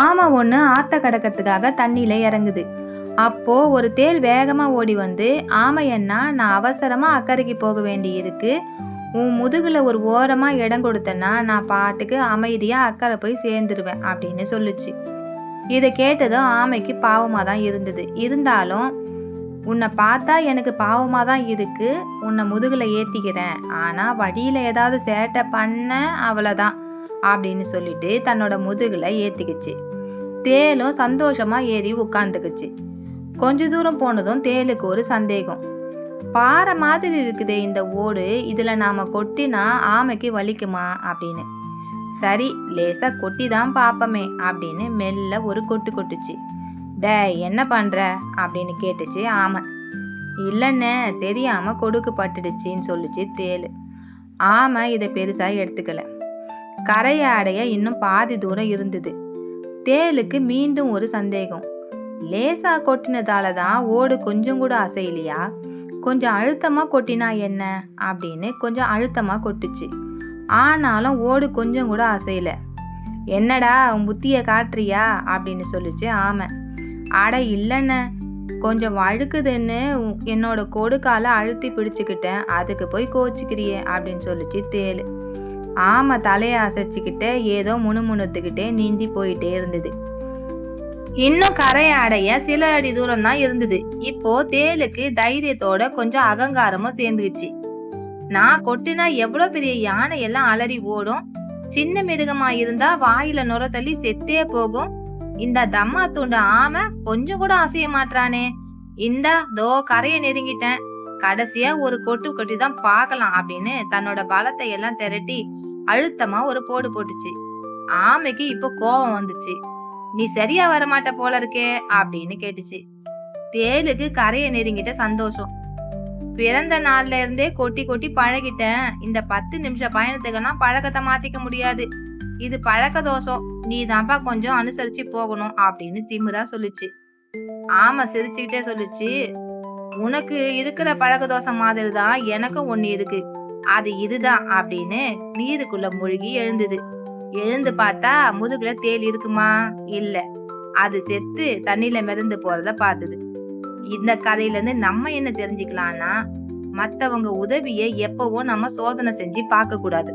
ஆமை ஒண்ணு ஆத்த கடக்கிறதுக்காக தண்ணியில இறங்குது. அப்போ ஒரு தேள் வேகமா ஓடி வந்து, ஆமையண்ணா, நான் அவசரமா அக்கறைக்கு போக வேண்டி இருக்கு. உன் முதுகுல ஒரு ஓரமா இடம் கொடுத்தன்னா நான் பாட்டுக்கு அமைதியா அக்கறை போய் சேர்ந்துருவேன் அப்படின்னு சொல்லுச்சு. இதை கேட்டதும் ஆமைக்கு பாவமா தான் இருந்தது. இருந்தாலும், உன்னை பார்த்தா எனக்கு பாவமா தான் இருக்கு, உன்னை முதுகுல ஏத்திக்கிறேன், ஆனா வழியில ஏதாவது சேட்டை பண்ண அவ்வளவுதான் அப்படின்னு சொல்லிட்டு தன்னோட முதுகுல ஏத்திக்கிச்சு. தேலும் சந்தோஷமா ஏறி உட்காந்துக்குச்சு. கொஞ்ச தூரம் போனதும் தேலுக்கு ஒரு சந்தேகம். பாறை மாதிரி இருக்குதே இந்த ஓடு, இதுல நாம கொட்டினா ஆமைக்கு வலிக்குமா அப்படின்னு. சரி, லேசா கொட்டி தான் பாப்பமே அப்படின்னு மெல்ல ஒரு கொட்டு கொட்டுச்சு. டேய், என்ன பண்ற அப்படின்னு கேட்டுச்சு ஆமை. இல்லைன்னு தெரியாம கொடுக்கு பட்டுடுச்சின்னு சொல்லுச்சு தேலு. ஆமை இதை பெருசா எடுத்துக்கல. கரையை அடைய இன்னும் பாதி தூரம் இருந்தது. தேலுக்கு மீண்டும் ஒரு சந்தேகம். லேசா கொட்டினதால தான் ஓடு கொஞ்சம் கூட அசையலையா? கொஞ்சம் அழுத்தமா கொட்டினா என்ன அப்படின்னு கொஞ்சம் அழுத்தமா கொட்டுச்சு. ஆனாலும் ஓடு கொஞ்சம் கூட அசையல. என்னடா உன் புத்திய காட்டுறியா அப்படின்னு சொல்லுச்சு ஆமை. அட இல்லைன்னு, கொஞ்சம் வழுக்குதுன்னு என்னோட கொடுக்கால அழுத்தி பிடிச்சுக்கிட்டேன், அதுக்கு போய் கோச்சிக்கிறியே அப்படின்னு சொல்லுச்சு தேலு. ஆமை தலையை அசைச்சுக்கிட்டே ஏதோ முணுமுணுத்துக்கிட்டே நீந்தி போயிட்டே இருந்தது. இன்னும் கரையை அடைய சில அடி தூரம் தான் இருந்தது. இப்போ தேலுக்கு தைரியத்தோட கொஞ்சம் அகங்காரமும் சேர்ந்துச்சு. நான் கொட்டினா எவ்வளவு பெரிய யானை எல்லாம் அலறி ஓடும், சின்ன மிருகமா இருந்தா வாயில நுர தள்ளி செத்தே போகும். இந்த தம்மா தூண்டு ஆமை கொஞ்சம் கூட அசைய மாட்டானே. இந்தா தோ கரையை நெருங்கிட்டேன், கடைசியா ஒரு கொட்டு கொட்டி தான் பார்க்கலாம் அப்படின்னு தன்னோட பலத்தை எல்லாம் திரட்டி அழுத்தமா ஒரு போடு போட்டுச்சு. ஆமைக்கு இப்போ கோபம் வந்துச்சு. நீ சரியா வரமாட்ட போல இருக்கே அப்படின்னு கேட்டுச்சு. தேலுக்கு கரையை நெருங்கிட்ட சந்தோஷம். பிறந்த நாள்ல இருந்தே கொட்டி கொட்டி பழகிட்டேன், இந்த 10 நிமிஷ பயணத்துக்கெல்லாம் பழக்கத்தை மாத்திக்க முடியாது, இது பழக்க தோஷம், நீ தான்ப்பா கொஞ்சம் அனுசரிச்சு போகணும் அப்படின்னு திமிரா சொல்லுச்சு. ஆமா சிரிச்சுக்கிட்டே சொல்லுச்சு. உனக்கு இருக்கிற பழக்க தோஷம் மாதிரி தான் எனக்கும் ஒண்ணு இருக்கு, அது இதுதான் அப்படின்னு நீருக்குள்ள மூழ்கி எழுந்தது. எழுந்து பார்த்தா முதுகுல தேல் இருக்குமா? இல்ல, அது செத்து தண்ணியில மிதந்து போறத பார்த்தது. இந்த கதையில இருந்து நம்ம என்ன தெரிஞ்சுக்கலாம்னா, மத்தவங்க உதவியை எப்பவும் நம்ம சோதனை செஞ்சு பார்க்க கூடாது.